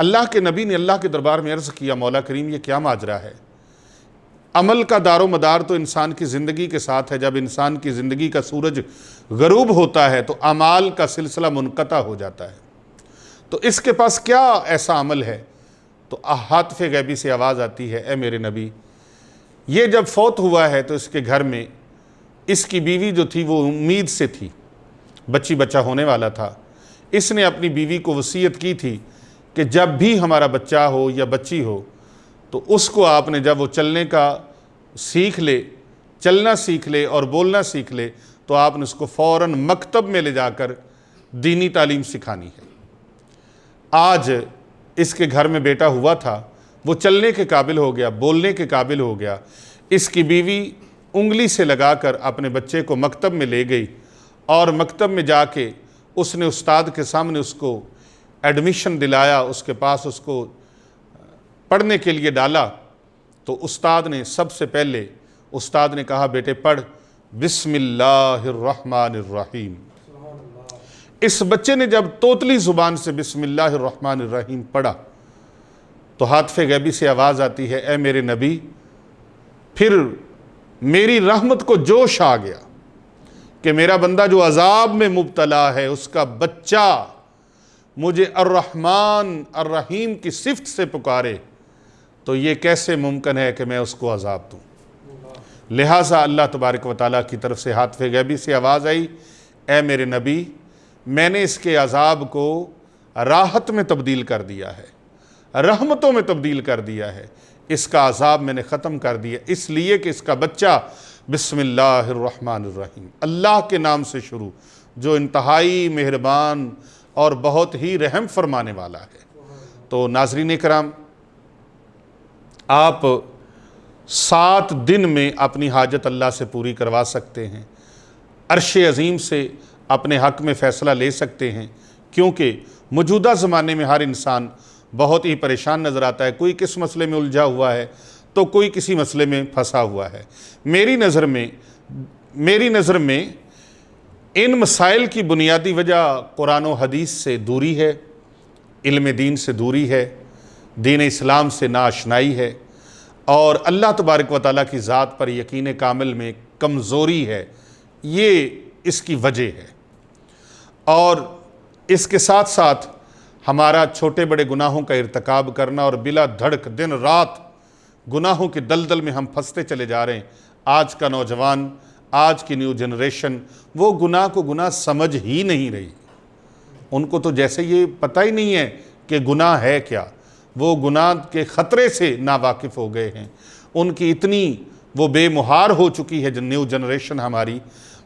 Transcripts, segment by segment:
اللہ کے نبی نے اللہ کے دربار میں عرض کیا، مولا کریم یہ کیا ماجرا ہے؟ عمل کا دار و مدار تو انسان کی زندگی کے ساتھ ہے، جب انسان کی زندگی کا سورج غروب ہوتا ہے تو اعمال کا سلسلہ منقطع ہو جاتا ہے، تو اس کے پاس کیا ایسا عمل ہے؟ تو ہاتف غیبی سے آواز آتی ہے، اے میرے نبی، یہ جب فوت ہوا ہے تو اس کے گھر میں اس کی بیوی جو تھی وہ امید سے تھی، بچہ ہونے والا تھا، اس نے اپنی بیوی کو وصیت کی تھی کہ جب بھی ہمارا بچہ ہو یا بچی ہو تو اس کو آپ نے جب وہ چلنے کا سیکھ لے، چلنا سیکھ لے اور بولنا سیکھ لے تو آپ نے اس کو فوراً مکتب میں لے جا کر دینی تعلیم سکھانی ہے۔ آج اس کے گھر میں بیٹا ہوا تھا، وہ چلنے کے قابل ہو گیا، بولنے کے قابل ہو گیا، اس کی بیوی انگلی سے لگا کر اپنے بچے کو مکتب میں لے گئی اور مکتب میں جا کے اس نے استاد کے سامنے اس کو ایڈمیشن دلایا، اس کے پاس اس کو پڑھنے کے لیے ڈالا، تو استاد نے سب سے پہلے استاد نے کہا بیٹے پڑھ بسم اللہ الرحمن الرحیم۔ اس بچے نے جب توتلی زبان سے بسم اللہ الرحمن الرحیم پڑھا تو ہاتف غیبی سے آواز آتی ہے، اے میرے نبی، پھر میری رحمت کو جوش آ گیا کہ میرا بندہ جو عذاب میں مبتلا ہے اس کا بچہ مجھے الرحمن الرحیم کی صفت سے پکارے تو یہ کیسے ممکن ہے کہ میں اس کو عذاب دوں؟ لہٰذا اللہ تبارک و تعالیٰ کی طرف سے ہاتف غیبی سے آواز آئی، اے میرے نبی، میں نے اس کے عذاب کو راحت میں تبدیل کر دیا ہے، رحمتوں میں تبدیل کر دیا ہے، اس کا عذاب میں نے ختم کر دیا، اس لیے کہ اس کا بچہ بسم اللہ الرحمن الرحیم، اللہ کے نام سے شروع، جو انتہائی مہربان اور بہت ہی رحم فرمانے والا ہے۔ تو ناظرین کرام، آپ 7 دن میں اپنی حاجت اللہ سے پوری کروا سکتے ہیں، عرش عظیم سے اپنے حق میں فیصلہ لے سکتے ہیں، کیونکہ موجودہ زمانے میں ہر انسان بہت ہی پریشان نظر آتا ہے، کوئی کس مسئلے میں الجھا ہوا ہے تو کوئی کسی مسئلے میں پھنسا ہوا ہے۔ میری نظر میں ان مسائل کی بنیادی وجہ قرآن و حدیث سے دوری ہے، علم دین سے دوری ہے، دین اسلام سے ناآشنائی ہے، اور اللہ تبارک و تعالیٰ کی ذات پر یقین کامل میں کمزوری ہے، یہ اس کی وجہ ہے۔ اور اس کے ساتھ ساتھ ہمارا چھوٹے بڑے گناہوں کا ارتکاب کرنا اور بلا دھڑک دن رات گناہوں کے دلدل میں ہم پھنستے چلے جا رہے ہیں۔ آج کا نوجوان، آج کی نیو جنریشن وہ گناہ کو گناہ سمجھ ہی نہیں رہی، ان کو تو جیسے یہ پتہ ہی نہیں ہے کہ گناہ ہے کیا، وہ گناہ کے خطرے سے ناواقف ہو گئے ہیں، ان کی اتنی وہ بے مہار ہو چکی ہے نیو جنریشن ہماری،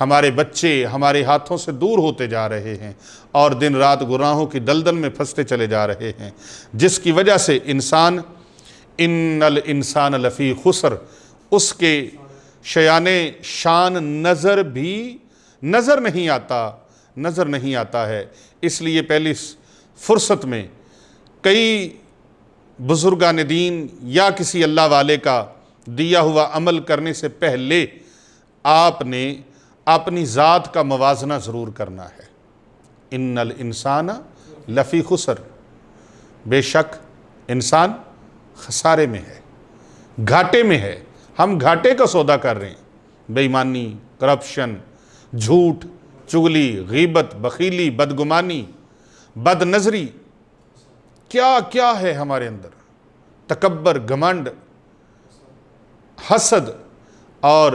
ہمارے بچے ہمارے ہاتھوں سے دور ہوتے جا رہے ہیں اور دن رات گناہوں کی دلدل میں پھنستے چلے جا رہے ہیں، جس کی وجہ سے انسان ان الانسان لفی خسر، اس کے شیان شان نظر نہیں آتا ہے۔ اس لیے پہلی فرصت میں کئی بزرگان دین یا کسی اللہ والے کا دیا ہوا عمل کرنے سے پہلے آپ نے اپنی ذات کا موازنہ ضرور کرنا ہے۔ ان الانسان لفی خسر، بے شک انسان خسارے میں ہے، گھاٹے میں ہے، ہم گھاٹے کا سودا کر رہے ہیں، بے ایمانی، کرپشن، جھوٹ، چغلی، غیبت، بخیلی، بدگمانی، بد نظری، کیا کیا ہے ہمارے اندر، تکبر، گھمنڈ، حسد، اور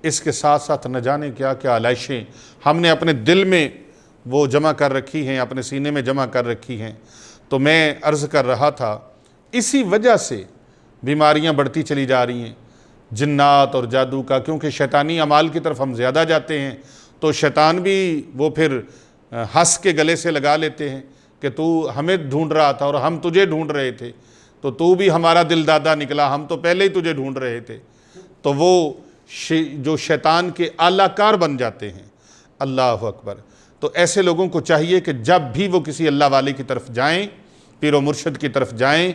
اس کے ساتھ ساتھ نہ جانے کیا کیا علائشیں ہم نے اپنے دل میں وہ جمع کر رکھی ہیں، اپنے سینے میں جمع کر رکھی ہیں۔ تو میں عرض کر رہا تھا اسی وجہ سے بیماریاں بڑھتی چلی جا رہی ہیں، جنات اور جادو کا، کیونکہ شیطانی اعمال کی طرف ہم زیادہ جاتے ہیں تو شیطان بھی وہ پھر ہنس کے گلے سے لگا لیتے ہیں کہ تو ہمیں ڈھونڈ رہا تھا اور ہم تجھے ڈھونڈ رہے تھے، تو بھی ہمارا دل دادا نکلا، ہم تو پہلے ہی تجھے ڈھونڈ رہے تھے۔ تو وہ جو شیطان کے اعلی کار بن جاتے ہیں۔ اللہ اکبر۔ تو ایسے لوگوں کو چاہیے کہ جب بھی وہ کسی اللہ والے کی طرف جائیں، پیر و مرشد کی طرف جائیں،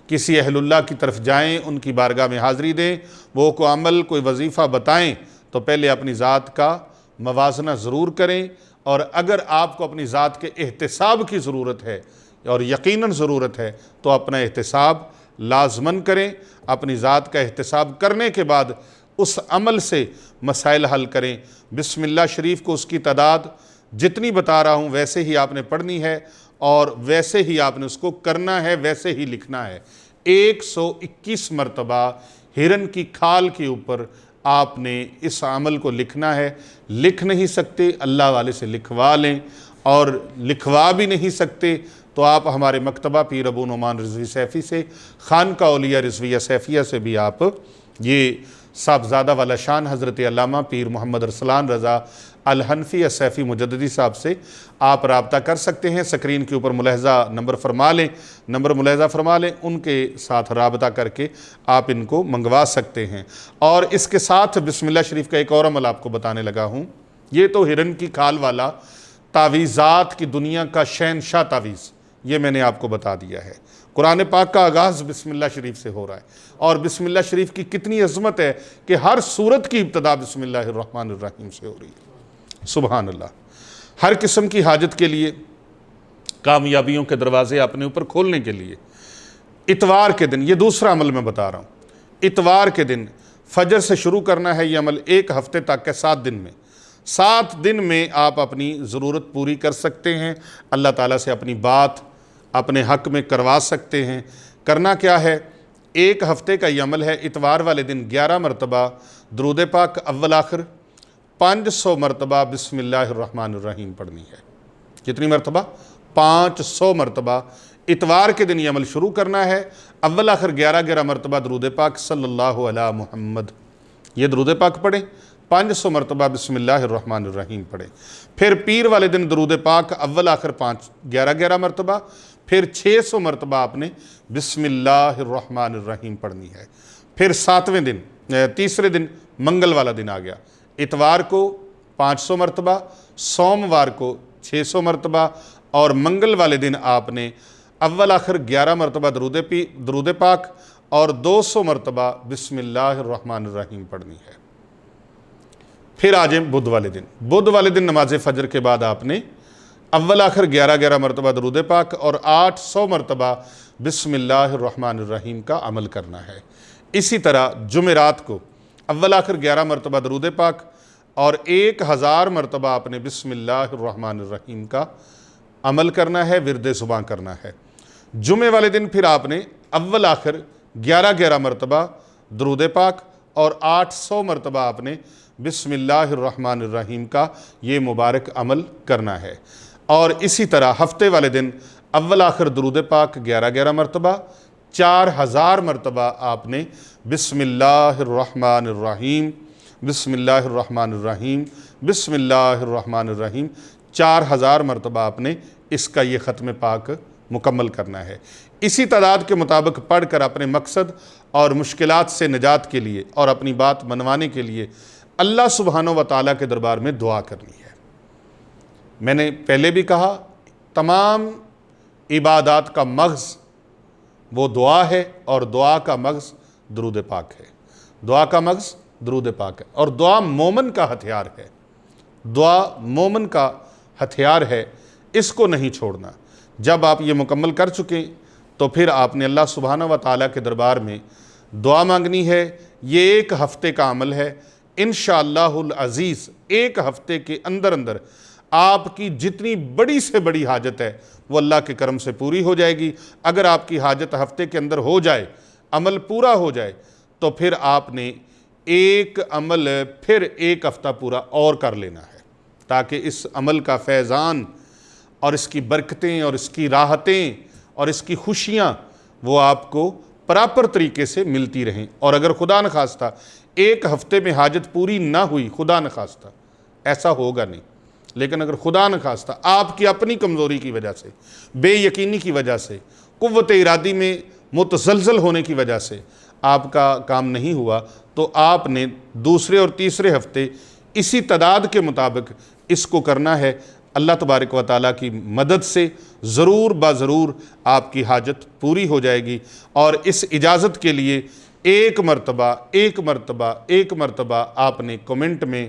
کسی اہل اللہ کی طرف جائیں، ان کی بارگاہ میں حاضری دیں، وہ کوئی عمل کوئی وظیفہ بتائیں تو پہلے اپنی ذات کا موازنہ ضرور کریں، اور اگر آپ کو اپنی ذات کے احتساب کی ضرورت ہے اور یقیناً ضرورت ہے تو اپنا احتساب لازماً کریں، اپنی ذات کا احتساب کرنے کے بعد اس عمل سے مسائل حل کریں۔ بسم اللہ شریف کو اس کی تعداد جتنی بتا رہا ہوں ویسے ہی آپ نے پڑھنی ہے اور ویسے ہی آپ نے اس کو کرنا ہے، ویسے ہی لکھنا ہے۔ 121 مرتبہ ہرن کی کھال کے اوپر آپ نے اس عمل کو لکھنا ہے۔ لکھ نہیں سکتے اللہ والے سے لکھوا لیں، اور لکھوا بھی نہیں سکتے تو آپ ہمارے مکتبہ پیر ابو نعمان رضوی سیفی سے، خانقاہ اولیاء رضویہ سیفیہ سے بھی آپ یہ صاحبزادہ والا شان حضرت علامہ پیر محمد ارسلان رضا الحنفی سیفی مجددی صاحب سے آپ رابطہ کر سکتے ہیں۔ سکرین کے اوپر ملاحظہ نمبر ملاحظہ فرما لیں، ان کے ساتھ رابطہ کر کے آپ ان کو منگوا سکتے ہیں۔ اور اس کے ساتھ بسم اللہ شریف کا ایک اور عمل آپ کو بتانے لگا ہوں۔ یہ تو ہرن کی کھال والا تعویذات کی دنیا کا شہنشاہ تعویذ، یہ میں نے آپ کو بتا دیا ہے۔ قرآن پاک کا آغاز بسم اللہ شریف سے ہو رہا ہے، اور بسم اللہ شریف کی کتنی عظمت ہے کہ ہر سورت کی ابتدا بسم اللہ الرحمن الرحیم سے ہو رہی ہے۔ سبحان اللہ۔ ہر قسم کی حاجت کے لیے، کامیابیوں کے دروازے اپنے اوپر کھولنے کے لیے اتوار کے دن، یہ دوسرا عمل میں بتا رہا ہوں، اتوار کے دن فجر سے شروع کرنا ہے۔ یہ عمل 1 ہفتے تک ہے، 7 دن میں 7 دن میں آپ اپنی ضرورت پوری کر سکتے ہیں، اللہ تعالیٰ سے اپنی بات اپنے حق میں کروا سکتے ہیں۔ کرنا کیا ہے؟ 1 ہفتے کا یہ عمل ہے۔ اتوار والے دن 11 مرتبہ درود پاک اول آخر، 500 مرتبہ بسم اللہ الرحمن الرحیم پڑھنی ہے۔ کتنی مرتبہ؟ 500 مرتبہ اتوار کے دن یہ عمل شروع کرنا ہے۔ اول آخر 11 مرتبہ درود پاک صلی اللہ علیہ محمد، یہ درود پاک پڑھیں، 500 مرتبہ بسم اللہ الرحمن الرحیم پڑھیں۔ پھر پیر والے دن درود پاک اول آخر 11 مرتبہ، پھر 600 مرتبہ آپ نے بسم اللہ الرحمن الرحیم پڑھنی ہے۔ پھر 7ویں دن، تیسرے دن منگل والا دن آ گیا، اتوار کو 500 مرتبہ، سوموار کو 600 مرتبہ، اور منگل والے دن آپ نے اول آخر 11 مرتبہ درود پاک اور 200 مرتبہ بسم اللہ الرحمن الرحیم پڑھنی ہے۔ پھر آ جائیں بدھ والے دن نماز فجر کے بعد آپ نے اول آخر 11 مرتبہ درود پاک اور 800 مرتبہ بسم اللہ الرحمن الرحیم کا عمل کرنا ہے۔ اسی طرح جمعرات کو اول آخر 11 مرتبہ درود پاک اور 1000 مرتبہ آپ نے بسم اللہ الرحمن الرحیم کا عمل کرنا ہے، ورد زباں کرنا ہے۔ جمعے والے دن پھر آپ نے اول آخر 11 مرتبہ درود پاک اور 800 مرتبہ آپ نے بسم اللہ الرحمن الرحیم کا یہ مبارک عمل کرنا ہے۔ اور اسی طرح ہفتے والے دن اول آخر درود پاک 11 مرتبہ، 4000 مرتبہ آپ نے بسم اللہ الرحمن الرحیم، بسم اللہ الرحمن الرحیم، بسم اللہ الرحمن الرحیم، 4000 مرتبہ آپ نے اس کا یہ ختم پاک مکمل کرنا ہے۔ اسی تعداد کے مطابق پڑھ کر اپنے مقصد اور مشکلات سے نجات کے لیے اور اپنی بات منوانے کے لیے اللہ سبحانہ و تعالیٰ کے دربار میں دعا کرنی ہے۔ میں نے پہلے بھی کہا، تمام عبادات کا مغز وہ دعا ہے، اور دعا کا مغز درود پاک ہے۔ دعا کا مغز درود پاک ہے، اور دعا مومن کا ہتھیار ہے۔ دعا مومن کا ہتھیار ہے، اس کو نہیں چھوڑنا۔ جب آپ یہ مکمل کر چکیں تو پھر آپ نے اللہ سبحانہ و تعالیٰ کے دربار میں دعا مانگنی ہے۔ یہ 1 ہفتے کا عمل ہے، انشاءاللہ العزیز 1 ہفتے کے اندر آپ کی جتنی بڑی سے بڑی حاجت ہے وہ اللہ کے کرم سے پوری ہو جائے گی۔ اگر آپ کی حاجت ہفتے کے اندر ہو جائے، عمل پورا ہو جائے، تو پھر آپ نے ایک عمل پھر 1 ہفتہ پورا اور کر لینا ہے، تاکہ اس عمل کا فیضان اور اس کی برکتیں اور اس کی راحتیں اور اس کی خوشیاں وہ آپ کو پراپر طریقے سے ملتی رہیں۔ اور اگر خدا نخواستہ 1 ہفتے میں حاجت پوری نہ ہوئی، خدا نخواستہ، ایسا ہوگا نہیں، لیکن اگر خدا نخواستہ آپ کی اپنی کمزوری کی وجہ سے، بے یقینی کی وجہ سے، قوت ارادی میں متزلزل ہونے کی وجہ سے آپ کا کام نہیں ہوا، تو آپ نے دوسرے اور تیسرے ہفتے اسی تعداد کے مطابق اس کو کرنا ہے۔ اللہ تبارک و تعالیٰ کی مدد سے ضرور ضرور آپ کی حاجت پوری ہو جائے گی۔ اور اس اجازت کے لیے ایک مرتبہ آپ نے کمنٹ میں